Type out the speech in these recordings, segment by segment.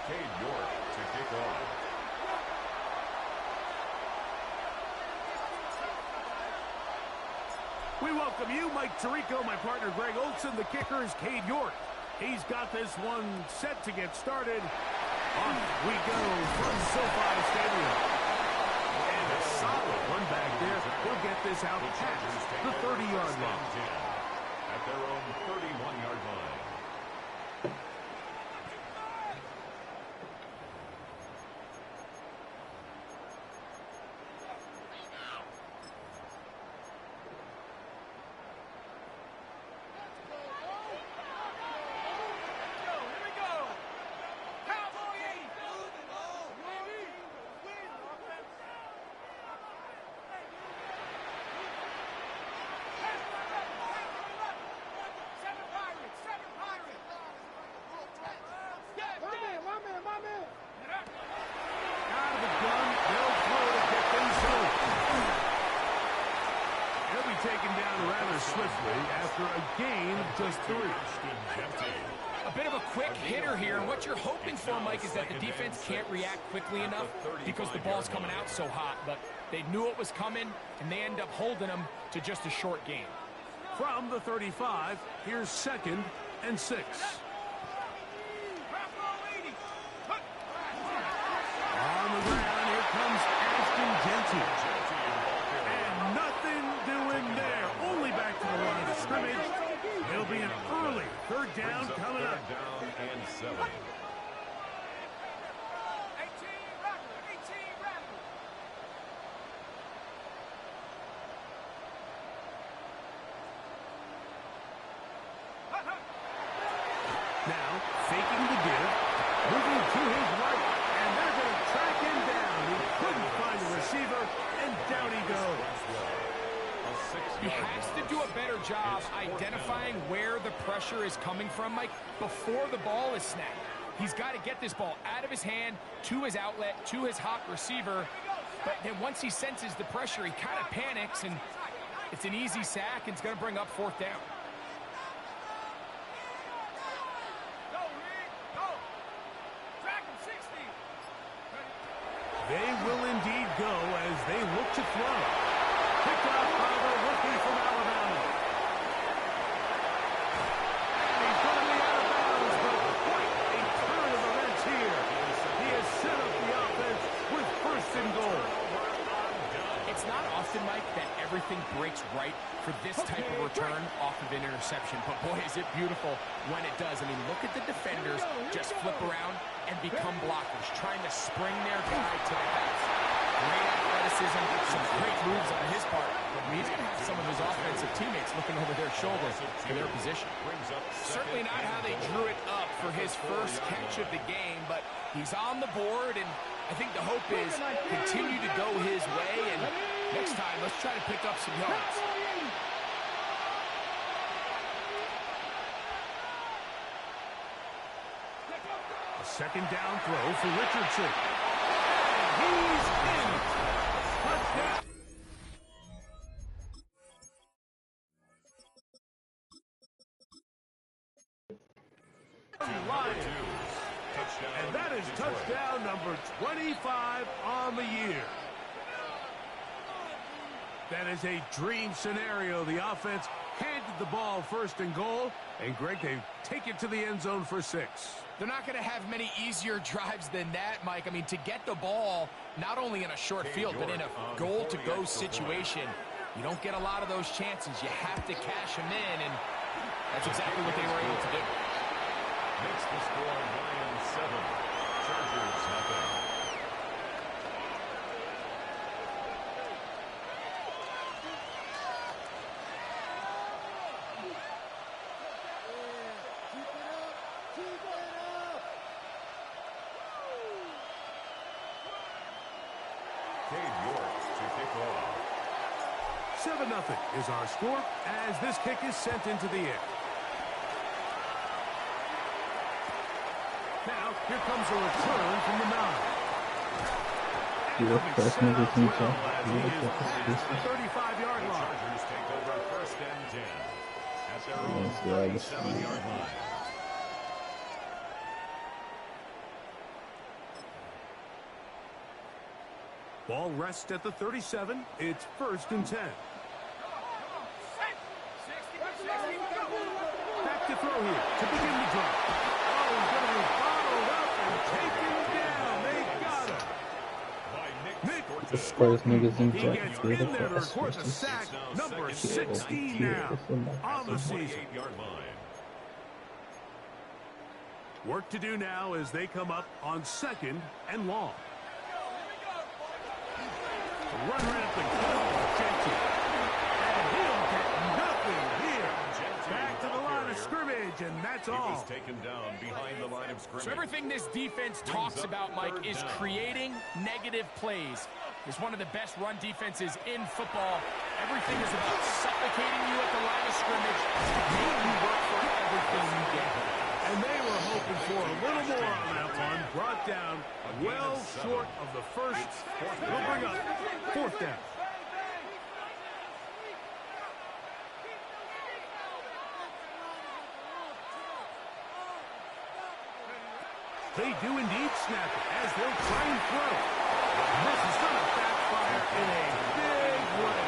Cade York to kick off. We welcome you, Mike Tirico, my partner Greg Olson. The kicker is Cade York. He's got this one set to get started. Off we go from SoFi Stadium. And a solid run back there. He'll get this out past the 30-yard line. At their own 31-yard line. Taken down rather swiftly after a gain of just 3. A bit of a quick hitter here, and what you're hoping for, Mike, is that the defense can't react quickly enough because the ball's coming out so hot, but they knew it was coming, and they end up holding them to just a short gain. From the 35, here's 2nd and 6. On the ground, here comes Ashton Genty. And nothing doing there. Only back to the line of scrimmage. It'll be an early 3rd down coming up. 3rd and 7. Now, faking the give, moving to his right, and they're going to track him down. He couldn't find the receiver, and down he goes. He has to do a better job identifying where the pressure is coming from, Mike, before the ball is snapped. He's got to get this ball out of his hand, to his outlet, to his hot receiver. But then once he senses the pressure, he kind of panics, and it's an easy sack, and it's going to bring up 4th down. They will indeed go as they look to throw. Picked off by the rookie from Alabama. And he's going to be out of bounds, but quite a turn of events here. He has set up the offense with 1st and goal. It's not often, Mike, that everything breaks right for this type of return off of an interception. But boy, is it beautiful when it does. I mean, look at the defenders just flip around and become blockers, trying to spring their guy to the pass. Great athleticism, some great moves on his part. I mean, he's going to have some of his offensive teammates looking over their shoulder for their position. Certainly not how they drew it up for his first catch of the game, but he's on the board, and I think the hope is continue to go his way, and next time, let's try to pick up some yards. A 2nd down throw for Richardson. He's in. Touchdown. And that is touchdown number 25 on the year. That is a dream scenario. The offense handed the ball 1st and goal, and Greg, they take it to the end zone for 6. They're not going to have many easier drives than that, Mike. I mean, to get the ball, not only in a short field, but in a goal-to-go situation, you don't get a lot of those chances. You have to cash them in, and that's exactly what they were able to do. Makes the score 9-7. Chargers nothing. Cade York to kick off. 7-0 is our score as this kick is sent into the air. Now, here comes a return from the 9. Yok, başına geçince. 35-yard line. Chargers take over 1st and 10 at their own 37-yard line. Ball rests at the 37. It's 1st and 10. Back to throw here to begin the drive. Oh, he's going to be bottled up and taken down. They got him. Nick. The first niggas in He Jack gets did in it there for to record the sack. Number 16 now on the season. Work to do now as they come up on 2nd and long. Run rampant. And he'll get nothing here. Back to the line of scrimmage, and that's all. He was taken down behind the line of scrimmage. So everything this defense talks about, Mike, is creating negative plays. It's one of the best run defenses in football. Everything is about suffocating you at the line of scrimmage to make you work for everything you get. And they were hoping for a little more on that one. Brought down well short of the first. They'll bring up 4th down. They do indeed snap it as they'll try and throw. This is going to backfire in a big way.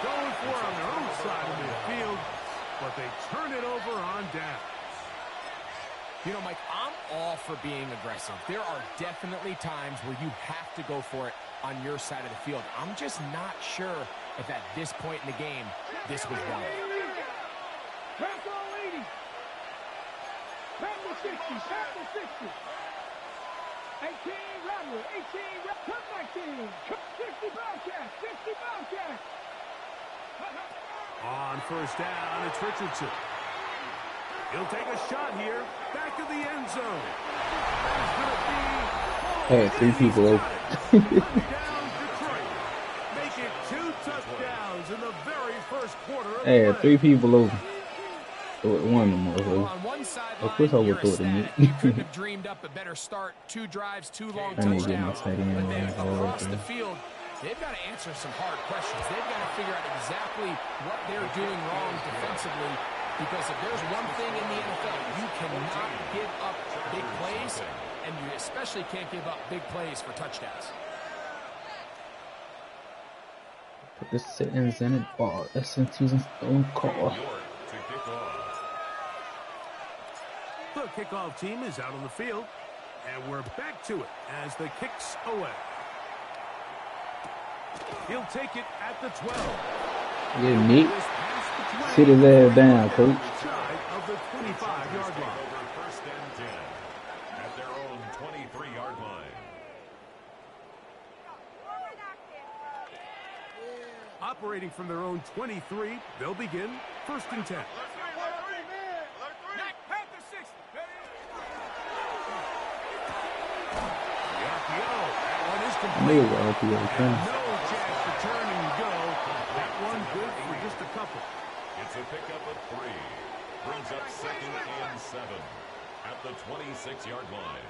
Going for it on their own side of midfield, but they turn it over on down. You know, Mike, I'm all for being aggressive. There are definitely times where you have to go for it on your side of the field. I'm just not sure if at this point in the game, this was wrong. Pass all 80. Pass the 60. Pass the 60. 18, Rattler. 18, come 19. 60 Bobcat. 60 Bobcat. On 1st down, it's Richardson. He'll take a shot here. Back of the end zone. Hey, 3 people open. Down Detroit. Make it 2 touchdowns in the very first quarter of Hey, the play. 3 people open. One of them was Well, open. on one sideline, Of course I would you're throw it in ecstatic. You couldn't have dreamed up a better start. 2 drives, 2 long I need to get my touchdowns. tight end But then and all across that. the field, they've got to answer some hard questions. They've got to figure out exactly what they're doing wrong defensively. Because if there's one thing in the NFL, you cannot give up big plays, and you especially can't give up big plays for touchdowns. Put the settings in it. Ball. SMT's and Stone Call. The kickoff team is out on the field, and we're back to it as the kick's away. He'll take it at the 12. Yeah, neat. Sit his ass down, coach. Side of the 25-yard line. Over 1st and 10 at their own 23-yard line. Operating from their own 23, they'll begin 1st and 10. I knew it was RPO. No chance to turn and go. That one good for just a couple. It's a pickup of 3. Brings up 2nd and 7 at the 26-yard line.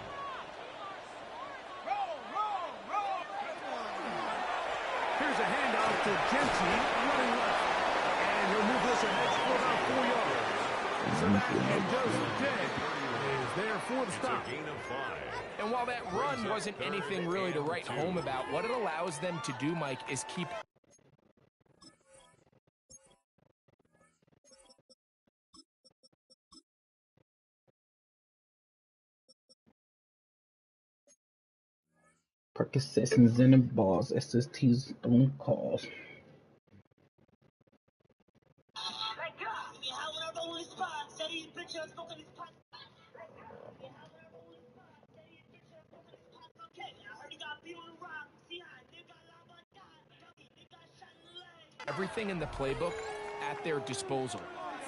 Here's a handoff to Genty running left. And he'll move this ahead for about 4 yards. And Joseph Day is there for the stop. Gain of 5. And while that run wasn't anything really to write home about, what it allows them to do, Mike, is keep Percocets in the balls. SST's Stone Calls. everything in the playbook at their disposal.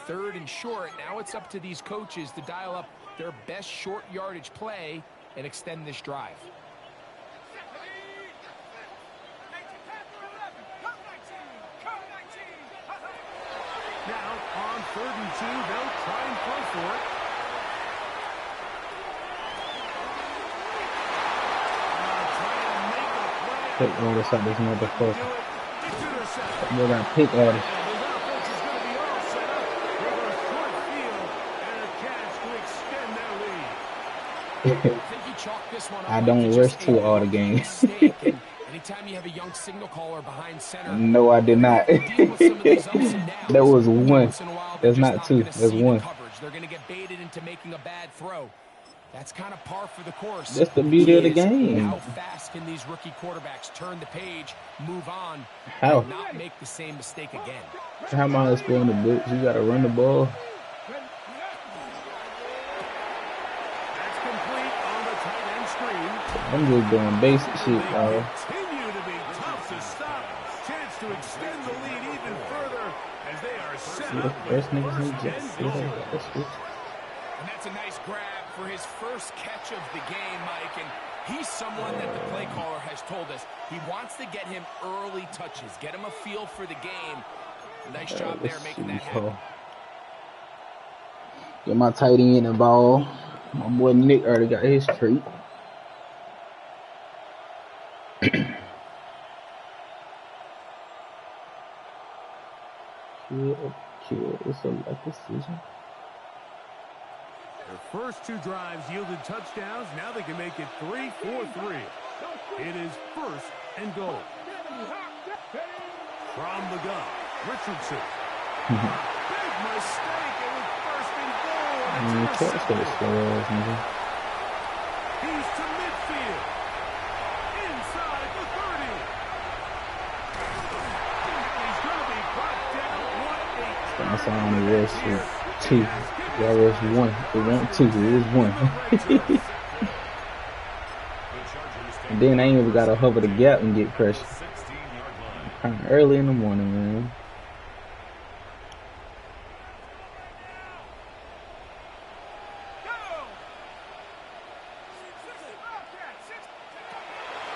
3rd and short, now it's up to these coaches to dial up their best short yardage play and extend this drive. Now, on 3rd and 2, they'll try and play for it. Take all this out this motherfucker. We're gonna pick all this. I don't rush to all the games. Anytime you have a young signal caller behind center, No, I did not. deal with some of these ups and downs. That was one. Once in a while, they're That's just not two. gonna That's see one. the coverage. They're going to get baited into making a bad throw. That's kind of par for the course. That's the beauty of the game. How fast can these rookie quarterbacks turn the page, move on, How? and not make the same mistake again? How am I exploring the blitz? You got to run the ball. That's complete on the tight end screen. I'm just doing basic shit, dog. Continue to be tough to stop. Chance to extend the lead even further as they are set See the up first with niggas in first Jets. and See goal. that switch? And that's a nice grab for his first catch of the game, Mike. And he's someone that the play caller has told us he wants to get him early touches, get him a feel for the game. Nice job there making that happen. Get my tight end the ball. My boy Nick already got his treat. Kill. It's a luck decision. Their first two drives yielded touchdowns. Now they can make it 3-4-3. It is first and goal. From the gun, Richardson. Big mistake. It was first and goal. And it's intercepted. He's to midfield. Inside the 30. He's going to be brought down. What a That's how only rush two. Y'all rush one. It wasn't two. It was one. And then I ain't even got to hover the gap and get pressure. Kind of early in the morning, man.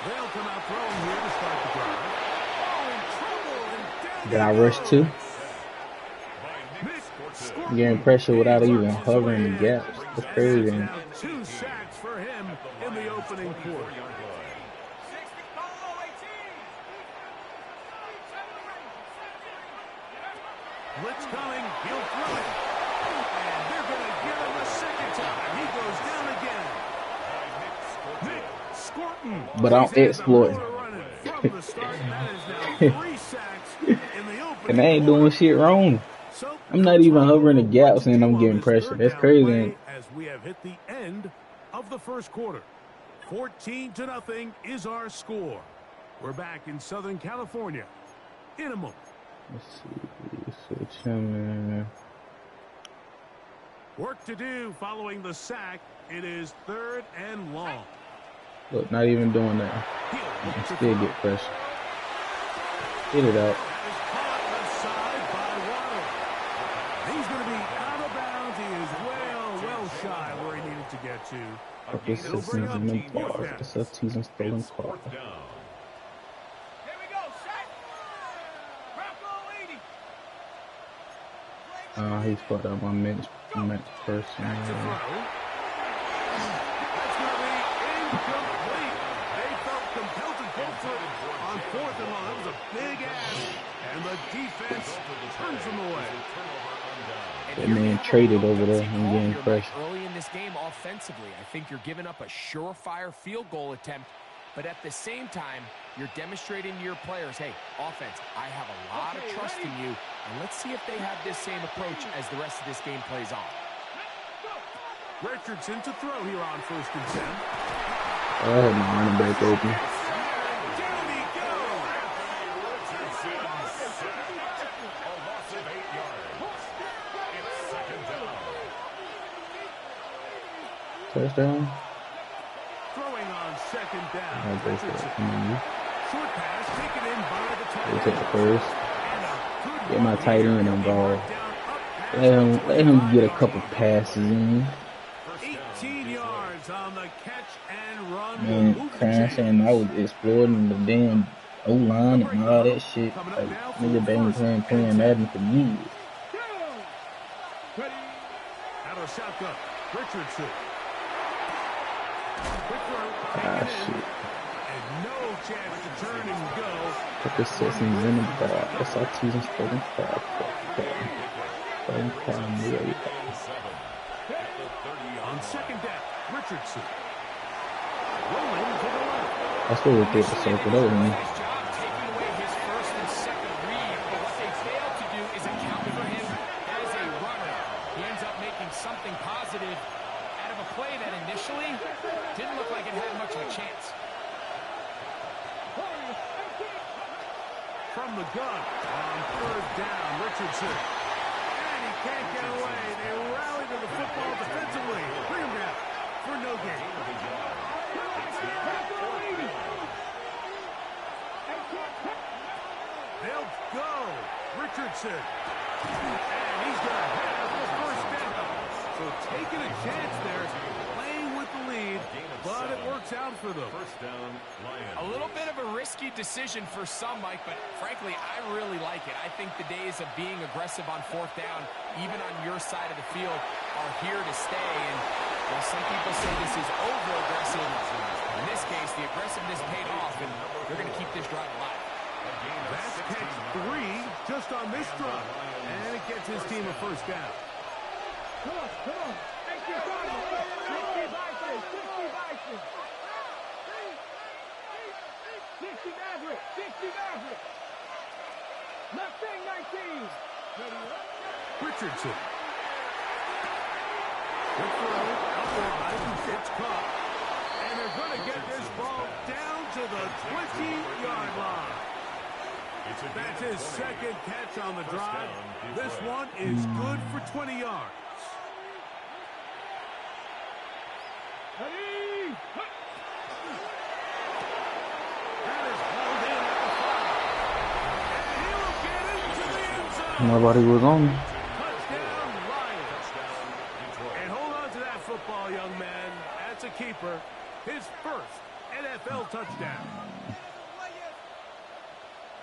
They'll come out throwing here to start the drive. Oh, in trouble, and down Did I they rush go. two? Nick Getting pressure without even hovering the gaps. That's crazy. Now 2 sacks for him in the opening quarter. Blitz coming, he'll throw it. And they're going to get him a second time. He goes down again. Nick Scorton. But I'm exploiting. From the start, that is now 3 sacks in the opening And I ain't doing shit wrong. So, I'm not even hovering the gaps and I'm getting pressure. That's crazy. As we have hit the end of the first quarter. 14-0 is our score. We're back in Southern California in a moment. Let's see. Switch him, man. Work to do following the sack. It is 3rd and long. Look, not even doing that. I can still get pressure. Get it out. That is caught left side by Waddle. He's going to be out of bounds. He is well shy where he needed to get to. This is in the bars. It's a teasing stolen car. He's fucked up my match person. Back to throw. That's going to be incomplete. They felt compelled to go for it on 4th and long. That was a big ask. And the defense turns them away. That man traded over there and getting pressure. Early in this game offensively, I think you're giving up a surefire field goal attempt, but at the same time, you're demonstrating to your players, hey, offense, I have a lot of trust in you, and let's see if they have this same approach as the rest of this game plays on. Richardson to throw here on 1st and 10. I had my running back open. Down he goes. A loss of 8 yards. It's 2nd down. Touchdown. Throwing on 2nd down. I'll go for it. Come on, you. Short pass taken in by the tight We'll end. take the first. And a good Get my run tight here. end involved. Down up past Let him get a couple passes in. 18 yards on the catch and run. Man, Move the crashing chains. and I was exploring the damn O-line and all that shit. Like, nigga been playing Madden for years. Out of shotgun. Richardson. Quick throw. Ah, Taken in. shit. And no chance to turn and go. Put the sessions in the bar. That's our teasing stolen car. Stolen car, nigga. On 2nd down, Richardson. Rolling to the left. I still would take the circle. That was me. Nice job taking away his first and second read, but what they failed to do is account for him as a runner. He ends up making something positive out of a play that initially didn't look like it had much of a chance. From the gun on third down, Richardson. And he can't get away. They rally to the football defensively. Bring him down for no gain. They'll go. Richardson. And he's going to have the first down. So taking a chance there, playing with the lead, but it works out for them. First down, Lions. A little bit of a risky decision for some, Mike, but frankly, I really like it. I think the days of being aggressive on fourth down, even on your side of the field, are here to stay. And while some people say this is over-aggressive, in this case, the aggressiveness paid off, and they're going to keep this drive alive. That's catch 3 just on this drive. And it gets his team a first down. Come on, come on. 60 Bison, 60 Bison. 60 Maverick, 60 Maverick. Mustang 19. Richardson. Good throw, outside, it's caught. And they're going to get this ball down to the 20-yard line. That's his second catch on the drive. This one is good for 20 yards. Ready? That is hauled in at the 5. And he'll get into the end zone. Nobody was on. Touchdown, Lions. And hold on to that football, young man. That's a keeper. His first NFL touchdown.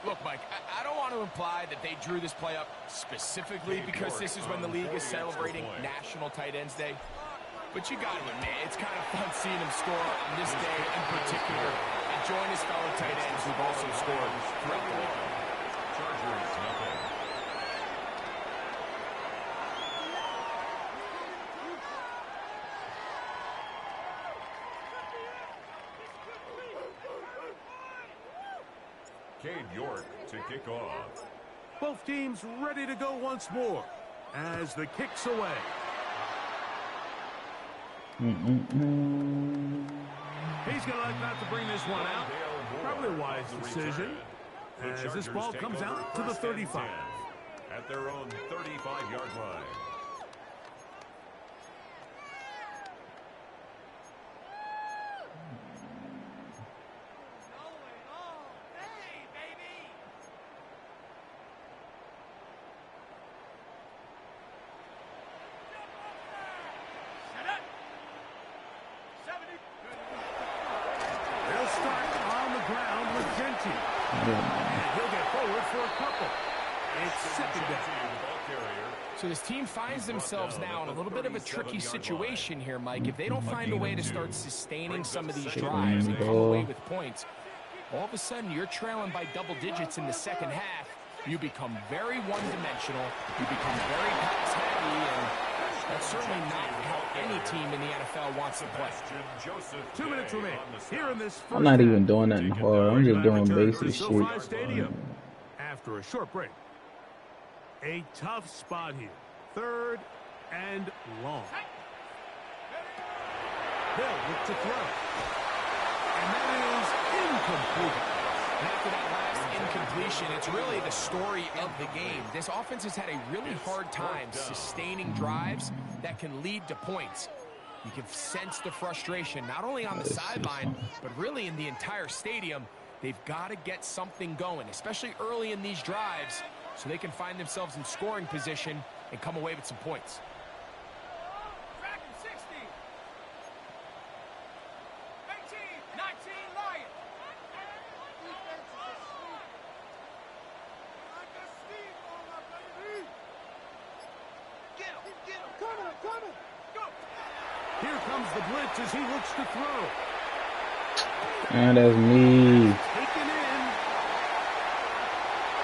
Look, Mike, I don't want to imply that they drew this play up specifically because this is when the league is celebrating National Tight Ends Day. But you got to admit, it's kind of fun seeing him score on this day in particular and join his fellow tight ends who've also scored throughout the league. Chargers, nothing. Cade York to kick off. Both teams ready to go once more as the kick's away. He's going to like not to bring this one out. Probably a wise decision as this ball comes out to the 35. At their own 35-yard line. They'll start on the ground with Genty. And he'll get forward for a couple. It's second down. So this team finds themselves now in a little bit of a tricky situation here, Mike. If they don't find a way to start sustaining some of these drives and come away with points, all of a sudden you're trailing by double digits in the second half. You become very one-dimensional. You become very pass-heavy, and that's certainly not how any team in the NFL wants to play. 2 minutes remain here in this first I'm not even half. doing nothing hard. I'm just doing basic SoFi shit. Stadium. After a short break. A tough spot here. Third and long. They'll look to throw. And that is incomplete. After that last incompletion, it's really the story of the game. This offense has had a really hard time sustaining drives that can lead to points. You can sense the frustration, not only on the sideline, but really in the entire stadium. They've got to get something going, especially early in these drives, so they can find themselves in scoring position and come away with some points. Dragon 60. 18, 19, Lions. Get him, get him. Coming, coming. Go. Here comes the blitz as he looks to throw. And that's me. Taken in.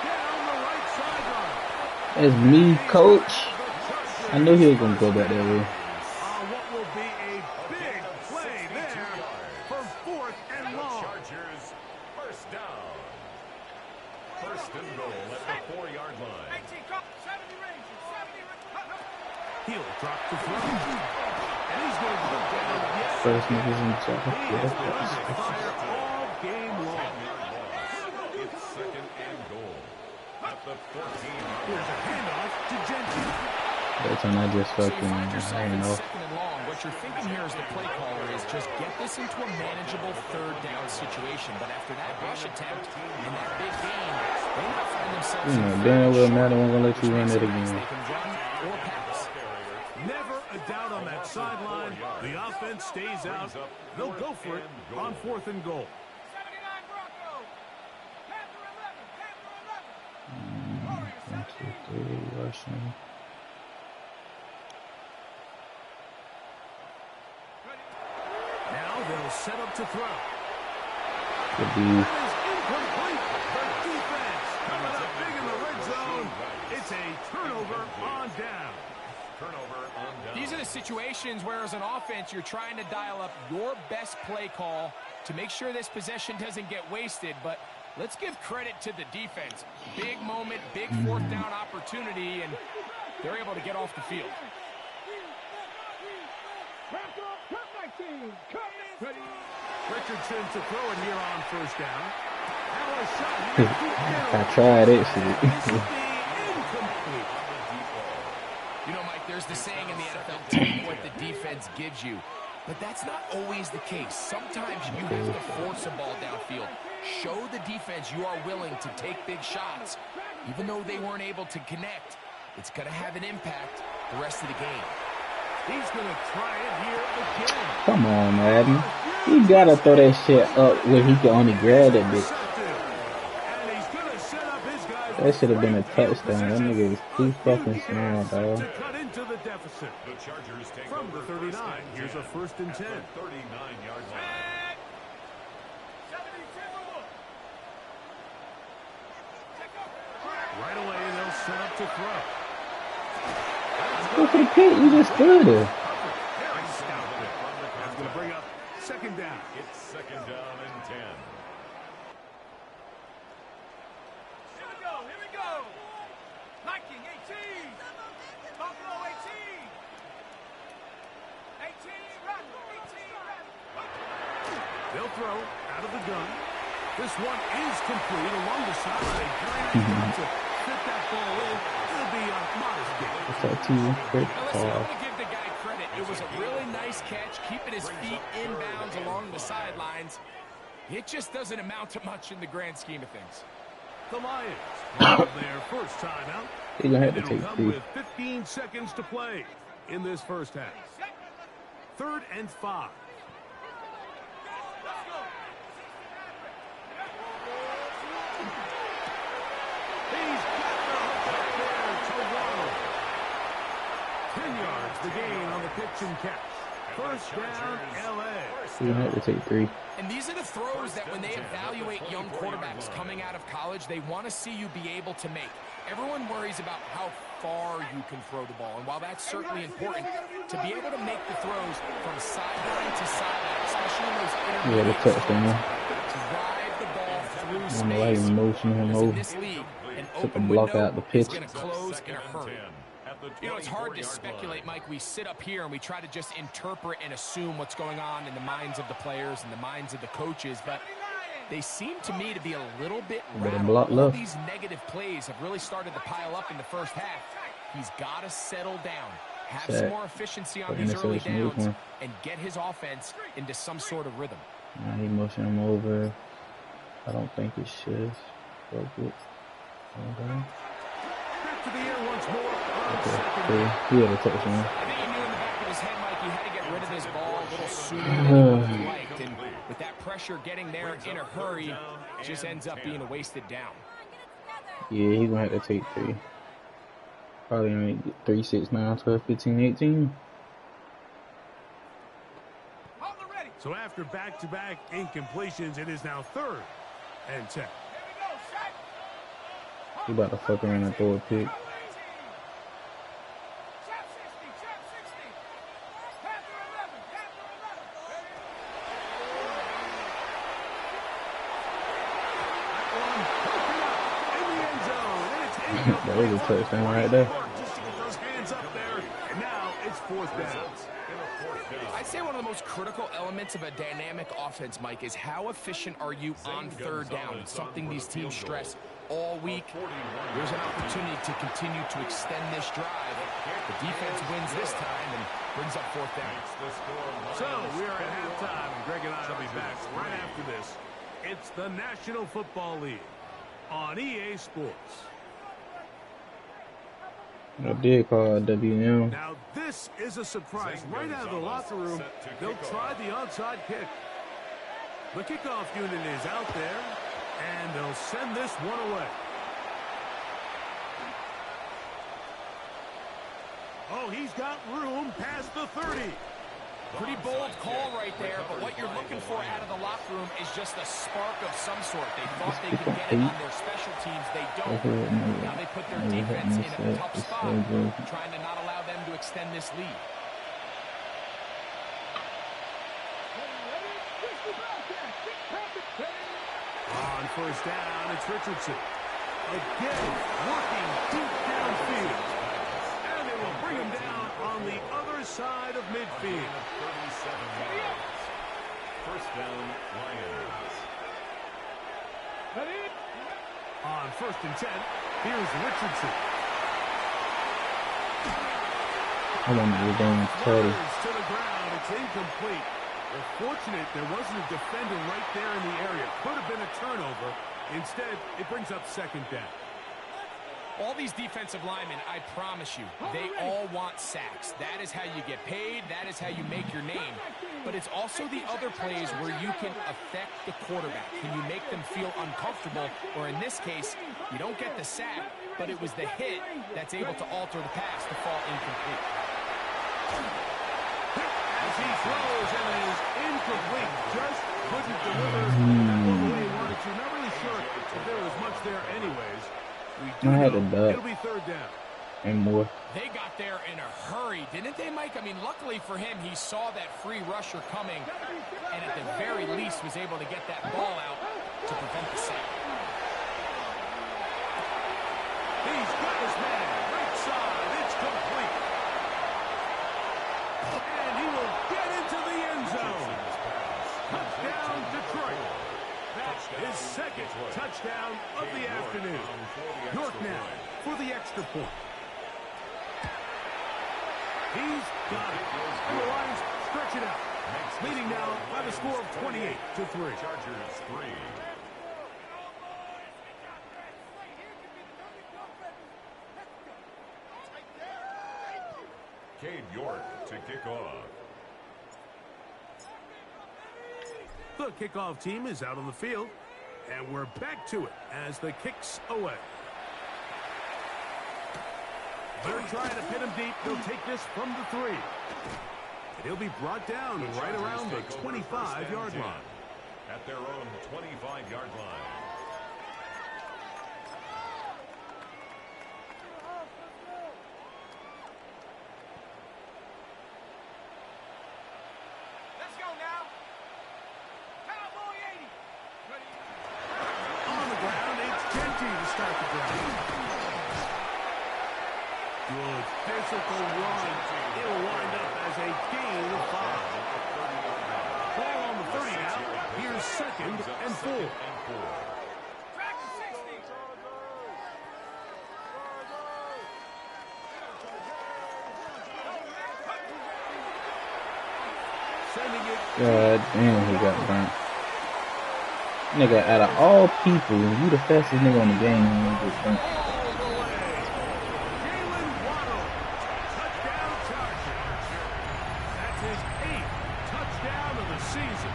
Down the right sideline. That's me, coach. I knew he was going to go back that way. What will be be a big play there for 4th and long. Chargers, first down. First and goal at the 4-yard line. He'll drop the throw. And he's going to go down yet. First niggas in the He has been on fire all game long. It's second and goal at the 14-yard Here's a handoff to Jenkins. That time I just So you fucking, find yourself I in don't know. second and long. What you're thinking here as the play caller is just get this into a manageable 3rd down situation. But after that rush attempt in that big game, they might find themselves You know, in damn well foul Madden trouble, won't gonna let you which run makes it it nice again. they can run or pass. Never a doubt on that sideline. The offense stays out. They'll go for it on 4th and goal. 1, 2, 3, rushing. Now they'll set up to throw. Could be. That is incomplete. The defense coming up big in the red zone. It's a turnover on down. Turnover on down. These are the situations where, as an offense, you're trying to dial up your best play call to make sure this possession doesn't get wasted. But let's give credit to the defense. Big moment, big 4th down opportunity, and they're able to get off the field. Richardson to throw it here on 1st down. Now a shot here to I tried it, shit. This will be incomplete. You know, Mike, there's the saying in the NFL, take what the defense gives you. But that's not always the case. Sometimes you have to force a ball downfield. Show the defense you are willing to take big shots. Even though they weren't able to connect, it's going to have an impact the rest of the game. He's going to try it here again. Come on, Madden. You gotta throw that shit up where he can only grab that bitch. And he's going to set up his guys. That should have been a touchdown. That nigga is too fucking small, dog. To cut into the deficit. The Chargers take From the over 39, first and here's a 1st and 10. 39-yard line. Right away, they'll set up to throw. Go for the pick. You just stood there. Very stout there. That's going to bring up 2nd down. It's second down and 10. Here we go. Viking 18. Buffalo 18. 18, run. 18, run. They'll throw out of the gun. This one is complete along the sideline. Trying to fit that ball in. It'll be a modest gain. What's that to you? Great Now listen, I'm call. going to give the guy credit. It was a really nice catch, keeping his feet inbounds along the sidelines. It just doesn't amount to much in the grand scheme of things. The Lions have their first timeout. They're gonna have And to it'll take come 3. with 15 seconds to play in this first half. 3rd and 5. He's got the hook up there to Waddle. 10 yards the gain on the pitch and catch. First down, L.A. They're gonna have to take 3. And these are the throws that when they evaluate young quarterbacks coming out of college, they want to see you be able to make. Everyone worries about how far you can throw the ball. And while that's certainly important, to be able to make the throws from sideline to sideline, especially in those Yeah, the touchdown. drive the ball through I don't know why space. you motion him Because in over. this league, an Took the open block window out the is pitch. going to close in a hurry. At the You know, it's hard to 24-yard speculate, line. Mike. We sit up here and we try to just interpret and assume what's going on in the minds of the players and the minds of the coaches, but they seem to me to be a little bit Better rattled. block All left. these negative plays have really started to pile up in the first half. He's got to settle down, have Set. some more efficiency on Put these early interception, move downs, one. and get his offense into some sort of rhythm. Now he motion him over. I don't think it should. Fuck it. Okay. Back to the air once more. On Okay. second Cool. down. He had a touchdown. I think he knew in the back of his head, Mike, he had to get rid of this ball a little sooner than he would have liked. And with that pressure getting there in a hurry, it just ends up being a wasted down. Yeah, he's gonna have to take 3. Probably gonna make 3, 6, 9, 12, 15, 18. On the ready. So after back-to-back incompletions, it is now 3rd and 10. Here we go. Set. He about to fuck around and throw a pick. Chap 60. Chap 60. Panther 11. was a touchdown right there. Just to get those hands up there. And now it's fourth down. I'd say one of the most critical elements of a dynamic offense, Mike, is how efficient are you on third down. It's something these teams stress all week. There's an opportunity to continue to extend this drive. The defense wins this time and brings up fourth down. So we are at halftime, and Greg and I will be back right after this. It's the National Football League on EA Sports. I did call WM. Now this is a surprise. Right out of the locker room, they'll try the onside kick. The kickoff unit is out there, and they'll send this one away. Oh, he's got room past the 30. Pretty bold call right there, but what you're looking for out of the locker room is just a spark of some sort. They thought they could get it on their special teams. They don't. Now they put their defense in a tough spot, trying to not allow them to extend this lead. On first down, it's Richardson. Again, working deep downfield. And they will bring him down on the other side of midfield. 37 yards. First down, Lions. On first and 10, here's Richardson. I want to go down total. To the ground, it's incomplete. They're fortunate there wasn't a defender right there in the area. Could have been a turnover. Instead, it brings up second down. All these defensive linemen, I promise you, they all want sacks. That is how you get paid. That is how you make your name. But it's also the other plays where you can affect the quarterback. Can you make them feel uncomfortable? Or in this case, you don't get the sack, but it was the hit that's able to alter the pass to fall incomplete. As he throws, and it is incomplete. Just couldn't deliver all the way he wanted to. Not really sure if there was much there anyways. We do know it'll be third down. And more. They got there in a hurry, didn't they, Mike? I mean, luckily for him, he saw that free rusher coming, and at the very least was able to get that ball out to prevent the sack. He's got his man. Right side. It's complete. And he will get into the end zone. Touchdown, Detroit. That's his second touchdown of the afternoon. York now for the extra point. He's got it. And the Lions stretch it out. Leading now by the score of 28-3. Chargers 3. Cade York to kick off. The kickoff team is out on the field, and we're back to it as the kick's away. They're trying to pin him deep. They'll take this from the 3. And he'll be brought down right around the 25-yard line. At their own 25-yard line. Let's go now. Cowboy 80. On the ground, it's Genty to start the drive. Good physical run. It'll wind up as a gain of 5. Ball on the 30 now. Here's second and 4. Track to 60. Sending it. God damn, he got burnt. Nigga, out of all people, you the fastest nigga on the game and you get burnt. All the way. Jalen Waddle. Touchdown Chargers. That's his 8th touchdown of the season.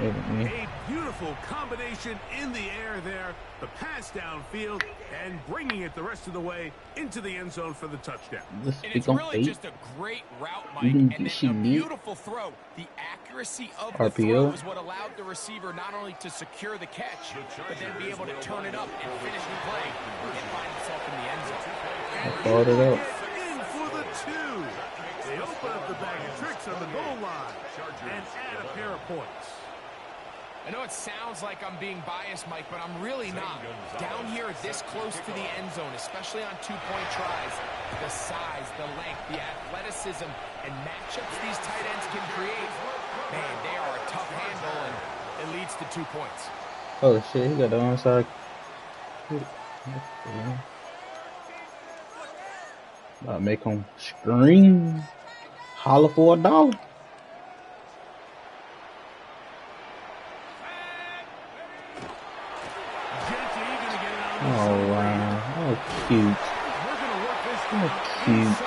A beautiful combination in the air there. The pass downfield and bringing it the rest of the way into the end zone for the touchdown. Let's And speak it's on really 8. just a great route, Mike, Even and she then a need beautiful throw. The accuracy of the RPO. throw is what allowed the receiver not only to secure the catch, but then be able to turn it up and finish the play and find himself in the end zone. I thought it up. In for the 2. They open up the bag of tricks on the goal line and add a pair of points. I know it sounds like I'm being biased, Mike, but I'm really not. Down here this close to the end zone, especially on two-point tries, the size, the length, the athleticism, and matchups these tight ends can create, man, they are a tough handle, and it leads to 2 points. Oh shit, he got the onside. About to make him scream. Holler for $1. Oh wow, how cute. How cute.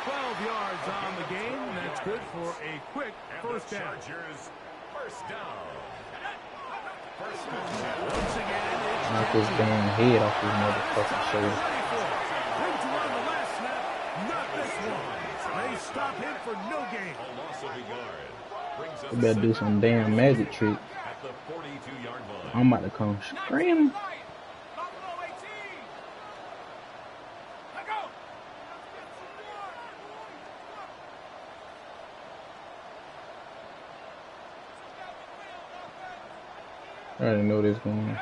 12 yards on the game. That's good for a quick first down. First down. Once again, it's Knock his damn head off his motherfucking shoulder. Him to run the last snap, not this one. They stop him for no gain. A loss of a yard. Brings up You better do some damn magic trick. at the 42-yard line. I'm about to come screaming. I already know this going.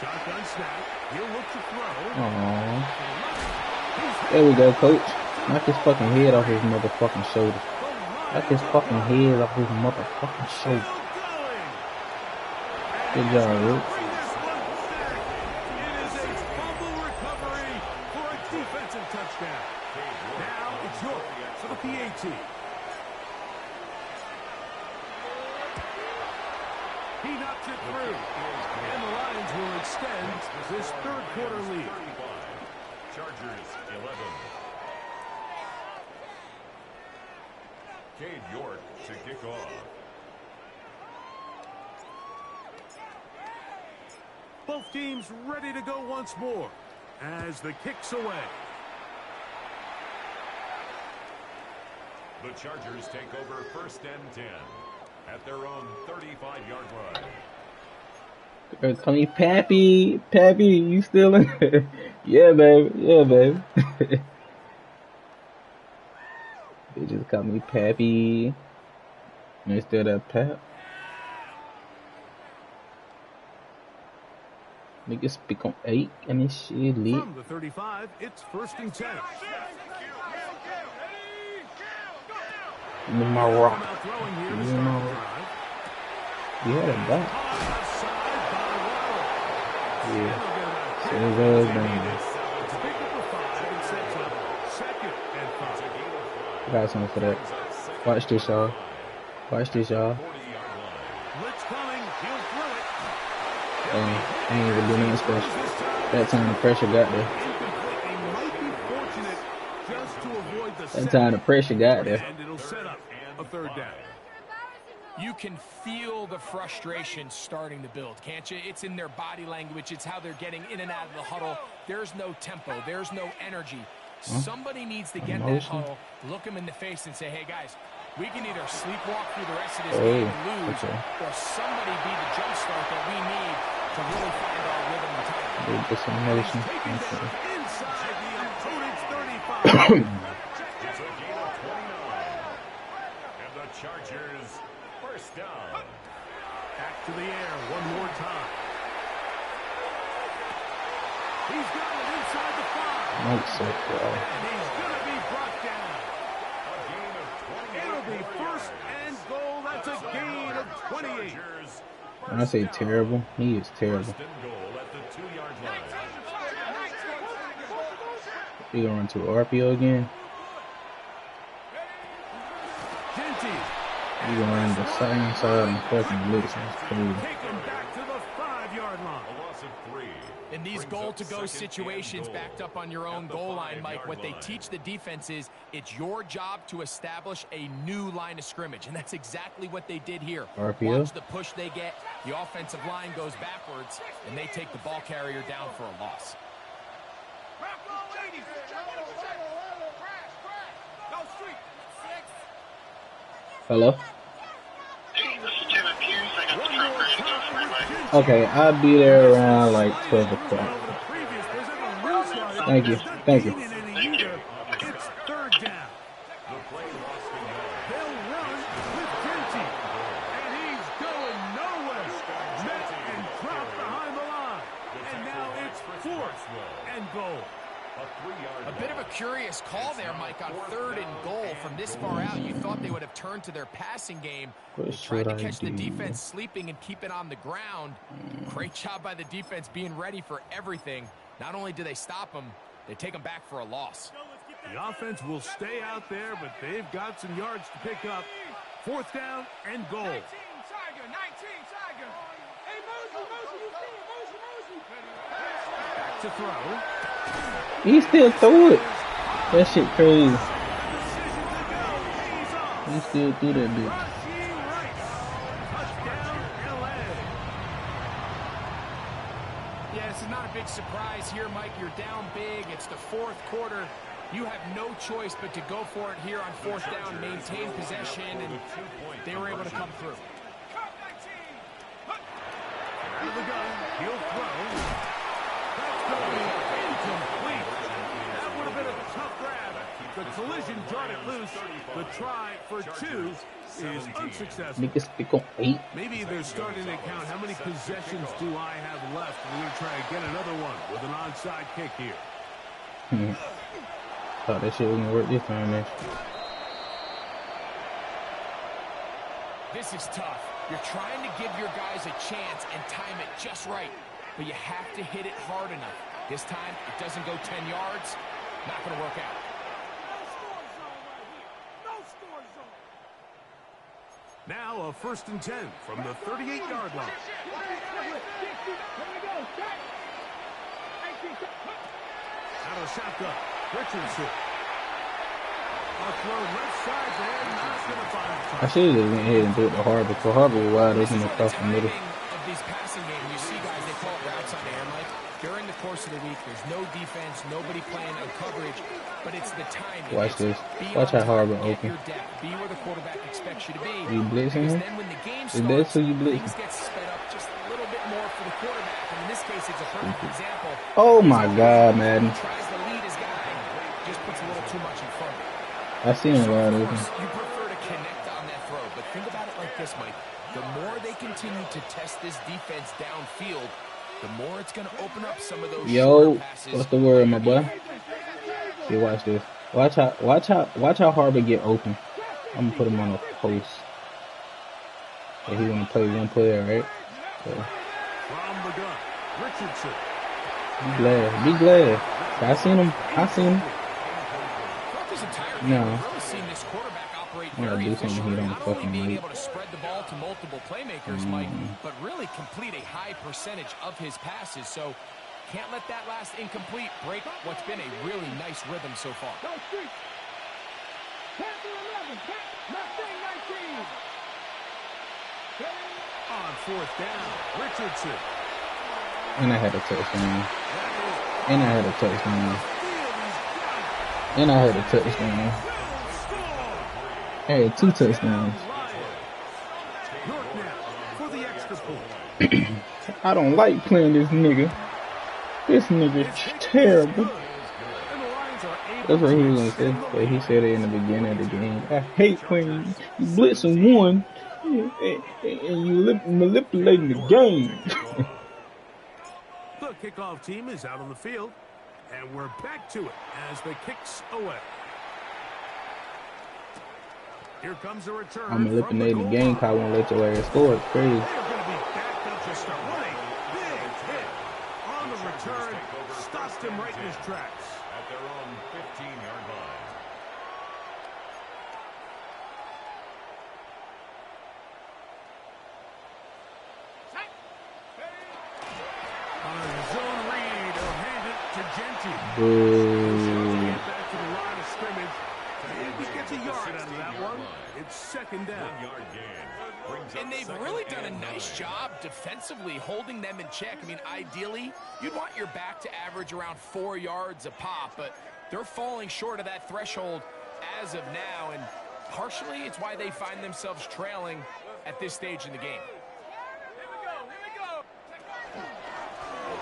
Shotgun snap. He'll look to throw. Aww. There we go, coach. Knock his fucking head off his motherfucking shoulder. Knock his fucking head off his motherfucking shoulder. Good job, Luke. It is a fumble recovery for a defensive touchdown. Now it's York for the PAT. He knocks it through. And the Lions will extend this third quarter lead. Chargers 11. Cade York to kick off. Both teams ready to go once more as the kick's away. The Chargers take over first and 10 at their own 35-yard line. Call me Pappy. Pappy, you still in there? Yeah, baby. Yeah, baby. They just call me Pappy. And they still that Pap. Niggas speak on 8 and this shit lit. From the 35, it's first and 10. Give me my rock. Now throwing here to Give me start my the rock. drive. Yeah, that. Offside by Waddle. Yeah. So it goes down. To pick up a 5 and sets up second and 5. I got something for that. Watch this, y'all. Watch this, y'all. 40-yard line. Blitz coming. He'll throw it. I ain't even doing nothing special. That time the pressure got there. They might be fortunate just to avoid the That time the pressure got there. and it'll set up a third down. You can feel the frustration starting to build, can't you? It's in their body language. It's how they're getting in and out of the huddle. There's no tempo. There's no energy. Somebody needs to get that Emotion. huddle, look them in the face and say, hey, guys, we can either sleepwalk through the rest of this Oh, game and lose, okay. or somebody be the jump start that we need to really find our rhythm and timing. They get some emotion. Taken Okay. down inside the opponent's 35. It's a gain of 29. And the Chargers first down. Back to the air one more time. He's got it inside the 5. Mike said, And he's going to be brought down. A gain of 28. It'll be first and goal. That's a gain of 28. Chargers when I say terrible, he is terrible. first and goal at the 2-yard line. We gonna run to RPO again. Genty. We gonna run the same side and fucking blitz. That's crazy. Take him back to the 5-yard line. A loss of 3. In these Brings up goal-to-go second and situations goal backed up on your own at the goal line, 5-yard Mike, what they line. teach the defense is it's your job to establish a new line of scrimmage, and that's exactly what they did here. RPO? Watch the push they get, the offensive line goes backwards, and they take the ball carrier down for a loss. Hello? Hey, this is Kevin Pierce. I got the truck ready to go for my life. Okay, I'll be there around like 12 o'clock. Thank you. Thank you. Thank you. It's third down. The play lost in yard. They'll run with Genty. and goal. A bit of a curious call there, Mike, on 3rd and goal. From this far out, you thought they would have turned to their passing game. They tried to catch the defense sleeping and keep it on the ground. Great job by the defense being ready for everything. Not only do they stop them, they take them back for a loss. The offense will stay out there, but they've got some yards to pick up. 4th down and goal. 19 Tiger, 19 Tiger. Hey, Mosey. Back to throw. He still threw it. That shit crazy. He still threw that bitch. Yeah, this is not a big surprise here, Mike. You're down big. It's the 4th quarter. You have no choice but to go for it here on 4th down, maintain possession, and they were able to come through. Out of the gun, he'll throw. That's going to be incomplete. That would have been a tough grab. The collision jarred it loose. The try for 2 is unsuccessful. Niggas pick on 8. Maybe they're starting to count how many possessions do I have left. We're going to try and get another one with an onside kick here. Thought that shit was gonna work this time, man. This is tough. You're trying to give your guys a chance and time it just right, but you have to hit it hard enough. This time, it doesn't go 10 yards. Not going to work out. Now a 1st and 10 from the 38-yard line. Out of shotgun, Richardson. A throw left side there, not going to find I should have went ahead and threw it to Harbor. For Harbor was wide open across the middle. Of these passing games, you see guys, they call it routes on air, Mike. During the course of the week, there's no defense, nobody playing on coverage, but it's the time. Watch this. Watch how Harbor open. Be where the quarterback expects you to be. You blitzing him? Then when the game Is that who you blitzing? things get sped up just a little bit more for the quarterback. And in this case, it's a perfect example. Oh my God, Madden. Tries to lead his guy, just puts a little too much in front of him. I see him wide open. You prefer to connect on that throw, but think about it like this, Mike. The more they continue to test this defense downfield, the more it's going to open up some of those Yo, passes. what's the word, my boy? See, watch this. Watch how Harbor get open. I'm gonna put him on a post. So he wanna play one player, right? So. from the gun. Richardson. Be glad. I seen him. No. I'm gonna do something he don't fucking being like. able to spread the ball to multiple playmakers, Mike, but really complete a high percentage of his passes. So can't let that last incomplete break what's been a really nice rhythm so far. On 4th down, Richardson. And I had a touchdown. And I had a touchdown. I had 2 touchdowns. York now for the extra point. I don't like playing this nigga. This nigga's terrible. That's what he was gonna say. But he said it in the beginning of the game. I hate playing. You blitzing one, and you manipulating the game. The kickoff team is out on the field, and we're back to it as the kicks away. Here comes a return. I'm manipulating the game. I won't let your ass score. It's crazy. They're going to be backed up to start. What a big hit on the return. Stops him right in his tracks. At their own 15-yard line. On a zone read, he'll hand it to Genty. Boo. Get back to the line of scrimmage. And he gets a yard out of that one. It's 2nd down. 1-yard gain. And they've really done a nice job defensively holding them in check. I mean, ideally, you'd want your back to average around 4 yards a pop, but they're falling short of that threshold as of now, and partially it's why they find themselves trailing at this stage in the game.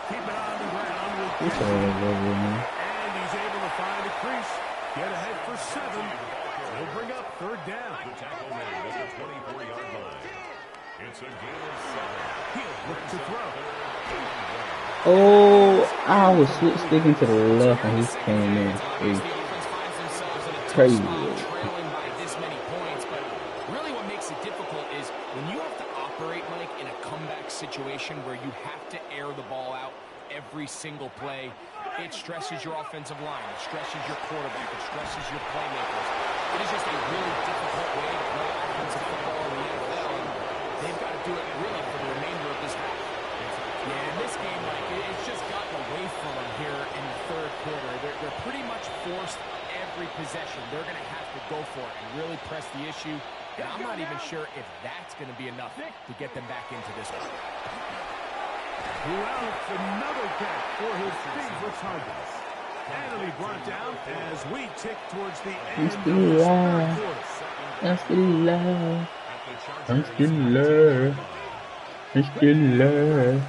Keep it on the ground with It's all over, man. and he's able to find a crease. Get ahead for 7. He'll bring up 3rd down. The tackle made at the 24-yard line. It's a gain of 7. He'll look to throw. Oh, I was sticking to the left when he came in. Hey, crazy. Trailing by this many points, but really what makes it difficult is when you have to operate, Mike, in a comeback situation where you have to air the ball out every single play. It stresses your offensive line. It stresses your quarterback. It stresses your playmakers. It is just a really difficult way to play offensive football in the NFL, and they've got to do it really for the remainder of this half. Yeah, in this game, Mike, it's just gotten away from them here in the third quarter. They're pretty much forced every possession. They're going to have to go for it and really press the issue. And I'm not even sure if that's going to be enough to get them back into this one. Well, another catch for his favorite targets. And it'll be brought down as we tick towards the end It's of the this third love. quarter. That's the love. That's the love. That's the love.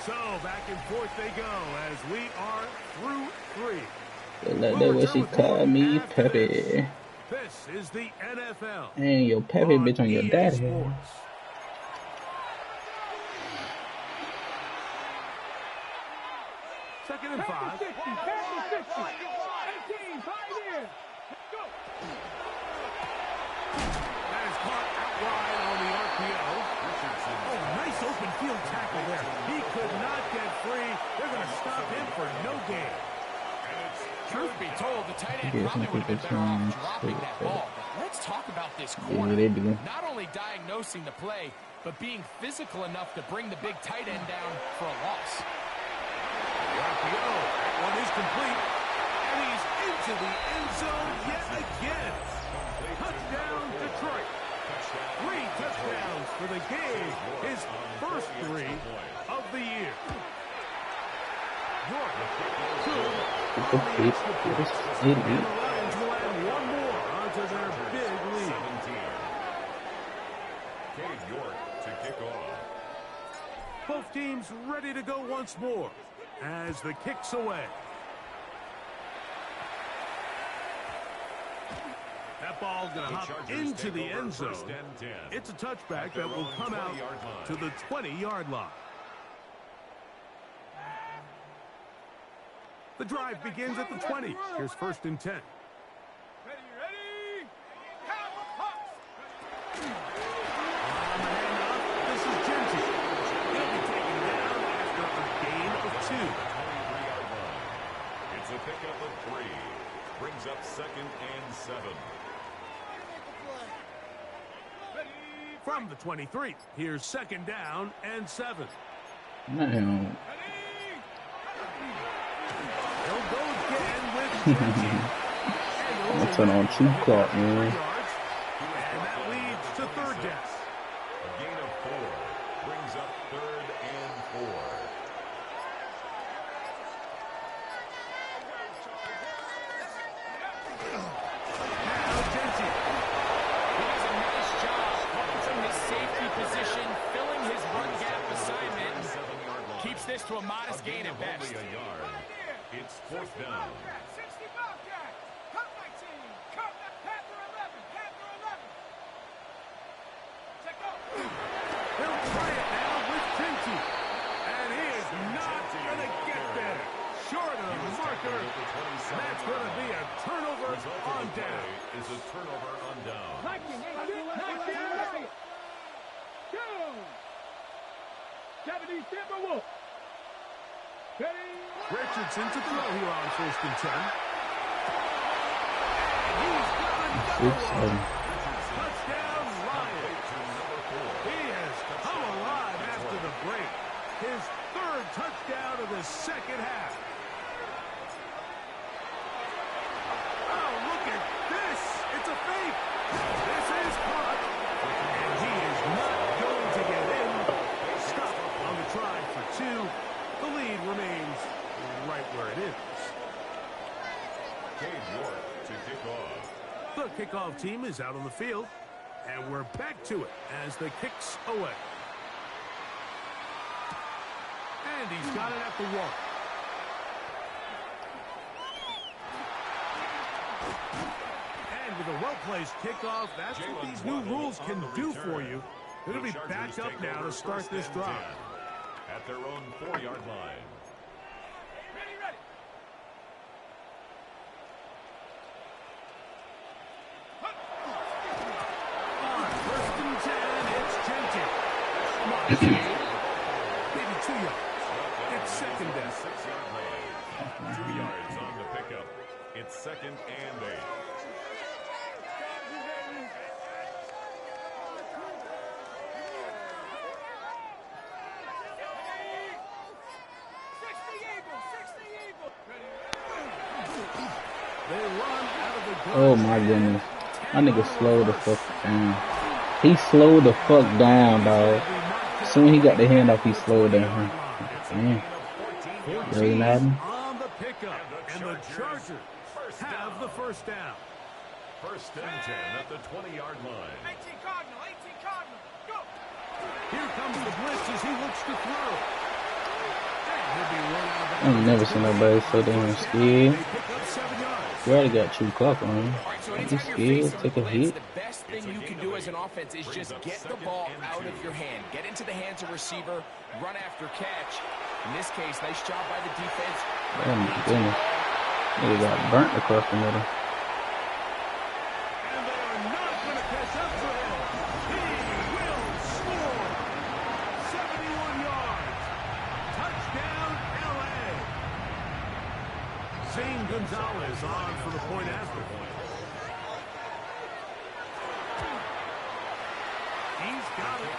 So back and forth they go as we are through 3. Like that what she called me, Peppy. This is the NFL. And your Peppy bitch on your EA daddy. Sports. Second and 5. 50, 50, 18, 5 in. Go. That is caught out wide on the RPO. Oh, nice open field tackle there. He could not get free. They're going to stop him for no gain. Truth be told, the tight end Yeah, probably some would have been people better off can dropping say that that. ball. But let's talk about this Yeah, corner. they do. Not only diagnosing the play, but being physical enough to bring the big tight end down for a loss. The RPO, that one is complete. And he's into the end zone yet again. Touchdown, Detroit. 3 touchdowns for the game. His first 3 of the year. York could on the extra point. And the Lions will add one more onto their big lead. 17. Cade York to kick off. Both teams ready to go once more as the kick's away. That ball going to hop into the end zone. It's a touchback that will come out to the 20-yard line. The drive begins at the 20. Here's 1st and 10. Ready, ready. On the handoff, this is Genty. He'll be taken down after a gain of 2. It's a pickup of 3. Brings up 2nd and 7. From the 23, here's 2nd down and 7. Man. He'll go again with Genty. I'll turn on 2 clock, man. And that leads to 3rd down. A gain of 4. Brings up 3rd and 4. Now Genty. He does a nice job from his safety position, filling his run gap assignment. 7-yard line. Keeps this to a modest gain at best. Only a yard. It's 4th down. 60 Bobcat. Come, my team. Come, Panther 11. Panther 11. Check out. He'll try it now with Genty. And he is not going to get there. Short of the marker. That's going to be a turnover on down. Is a turnover on down. Knocking. Go. 70 Timberwolves. Ready. Richardson to throw here on 1st and 10. And he's got another one. Touchdown, Lions. He has come alive after the break. His 3rd touchdown of the second half. Oh, look at this. It's a fake. This is caught. And he is not going to get in. Stop on the try for 2. The lead remains right where it is. Cade York to kick off. The kickoff team is out on the field, and we're back to it as the kick's away. And he's got it at the 1. And with a well-placed kickoff, that's what these new rules can do for you. It'll be backed up now to start this drive. At their own 4-yard line. First and 10, it's Jenkins. Maybe 2 yards. It's second down. 6-yard line. 2 yards on the pickup. It's second and 8. They run out of the gun. Oh my goodness. That nigga slowed the fuck down. He slowed the fuck down, dog. Soon he got the handoff, he slowed down. Damn. Really Madden? On the pickup, and the Chargers have the first down. First and 10 at the 20-yard line. 18 Cardinal, go! Here comes the blitz as he looks to throw. And he'll be run out of I ain't never seen nobody so damn scared. They pick up 7 yards. You already got true clock on him. All right, so You anytime you're scared? facing Take a blitz, hit? the best thing you can do as an offense is just get the ball out of your hand. Get into the hands of receiver, run after catch. In this case, nice job by the defense. Oh my goodness. Nigga got burnt across the middle. And they are not going to catch up to him. He will score. 71 yards. Touchdown, L.A. Zane Gonzalez on for the point after. He's got it.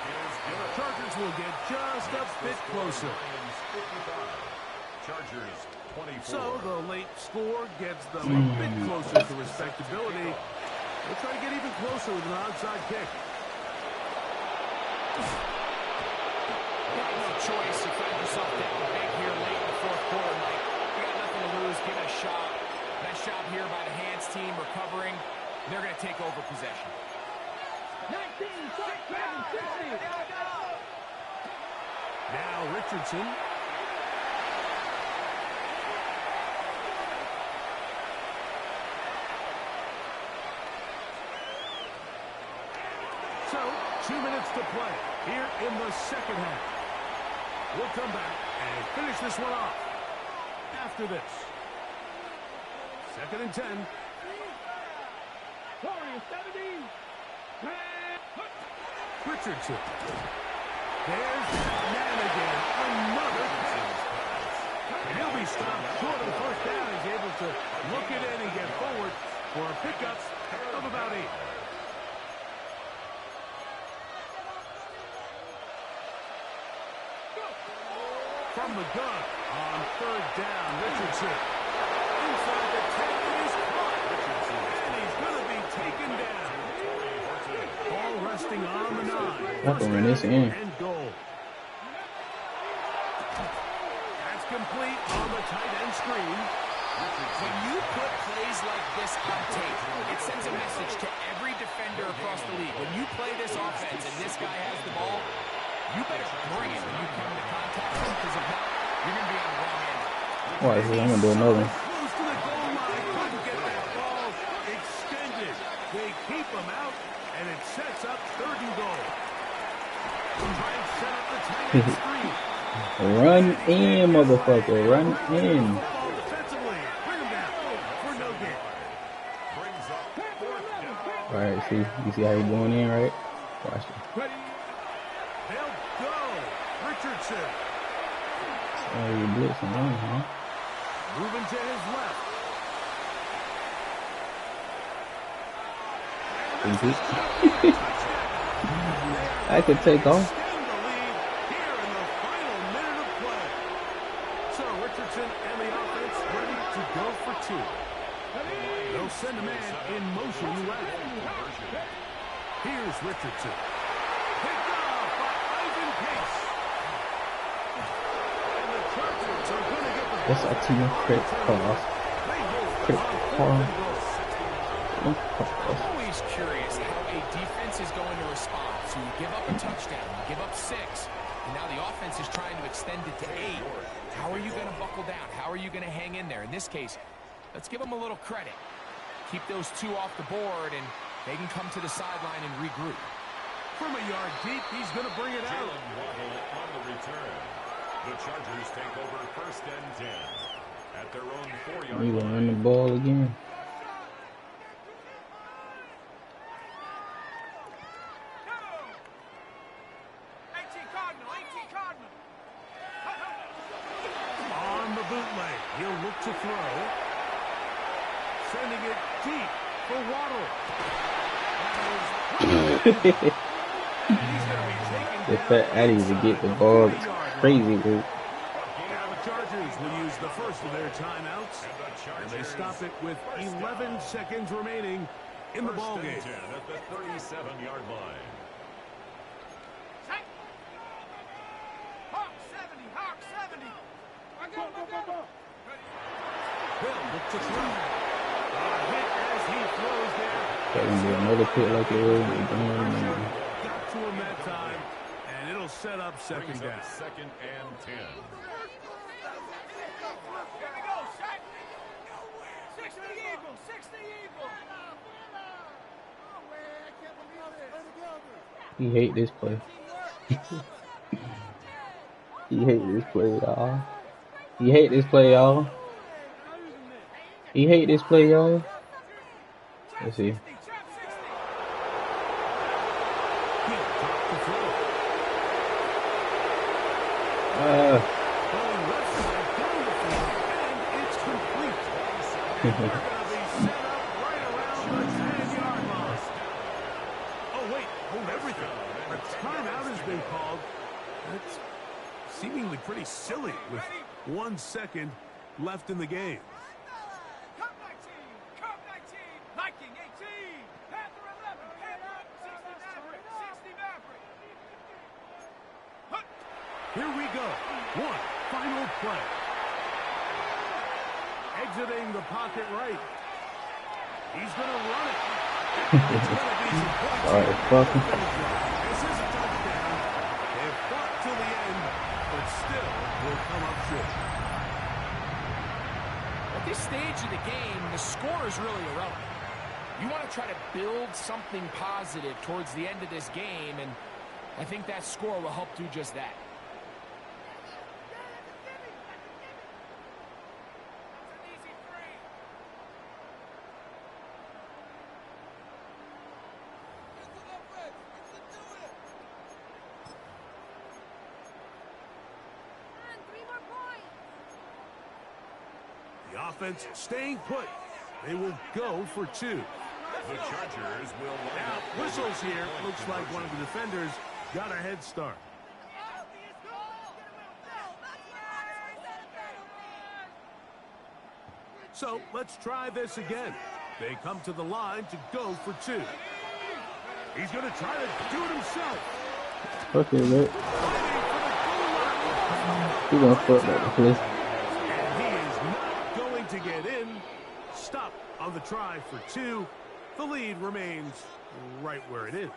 Chargers will get just a bit closer. Chargers 24. So the late score gets them a bit closer to respectability. They'll try to get even closer with an onside kick. No choice. You find yourself down big here late in the fourth quarter, Mike. You got nothing to lose. Give it a shot. Nice job here by the hands team recovering. They're going to take over possession. 19, 60. Now Richardson. So, 2 minutes to play here in the second half. We'll come back and finish this one off after this. Second and 10. Warriors 70. Richardson. There's that man again. Another pass. And he'll be stopped short of the first down. He's able to look it in and get forward for a pickup of about 8. From the gun on third down, Richardson. Inside the 10, and he's caught. And he's going to be taken down. Ball resting on the 9. I can run this in. And goal. That's complete on the tight end screen. When you put plays like this on tape, it sends a message to every defender across the league. When you play this offense and this guy has the ball, you better bring it when you come into contact with him, because if not, you're going to be on the wrong end. All right, so I'm gonna do another one. Close to the goal line. Couldn't get that ball extended. They keep him out, and it sets up third and goal. Try and set up the tight end screen. Run in, motherfucker. Run in. Ball defensively. Bring him down for no gain. Brings up fourth down. All right, see, you see how he going in, right? Watch it. Ready? They'll go. Richardson. Oh, you blitzing on, huh? Moving to his left. Think it? I could take off. Extend the lead here in the final minute of play. So Richardson and the offense ready to go for 2. They'll send a man in motion left. Here's Richardson. Picked off by Ivan Pace. And the Chargers are going to get the That's a team crit pass. Crit pass. Always curious how a defense is going to respond. So you give up a touchdown, you give up 6, and now the offense is trying to extend it to 8. How are you going to buckle down? How are you going to hang in there? In this case, let's give them a little credit. Keep those 2 off the board, and they can come to the sideline and regroup. From a yard deep, he's going to bring it out. Jalen Waddle on the return. The Chargers take over 1st and 10 at their own 4-yard You line. gonna run the ball again? On the bootleg, he'll look to throw. Sending it deep for Waddle. The fat Addy to get the ball is crazy, dude. Now the Chargers will use the first of their timeouts, and they stop it with 11 seconds remaining in the ball game. 10 at the 37-yard line. Hill look to throw. Hit as he throws there. That gonna be another pick like it was. Got to him that time, and it'll set up second Brings down. up 2nd and 10. He hate this play. He hate this play, y'all. He hate this play, y'all. He hate this play, y'all. Let's see. Oh, wait, hold everything. A timeout has been called. That's seemingly pretty silly with 1 second left in the game. Here we go. One final play. Exiting the pocket right. He's going to run it. It's going to be some points. All right, fucking. This is a touchdown. They've fought till the end, but still will come up short. At this stage of the game, the score is really irrelevant. You want to try to build something positive towards the end of this game, and I think that score will help do just that. The offense staying put. They will go for 2. The Chargers will line Now, up whistles here. point Looks like one of the defenders got a head start. So let's try this again. They come to the line to go for 2. He's going to try to do it himself. Fuck it, man. He gonna fuck that the place. And he is not going to get in. Stop on the try for 2. The lead remains right where it is.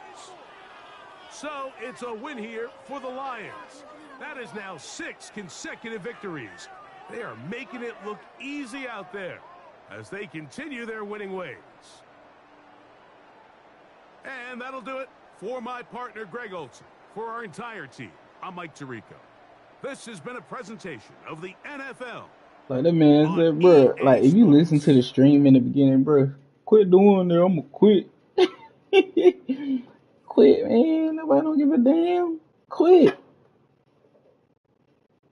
So it's a win here for the Lions. That is now 6 consecutive victories. They are making it look easy out there as they continue their winning ways. And that'll do it for my partner, Greg Olson. For our entire team, I'm Mike Tirico. This has been a presentation of the NFL. Like that man said, bro. Like if you listen to the stream in the beginning, bro, quit doing that. I'ma quit. Quit, man. Nobody don't give a damn. Quit.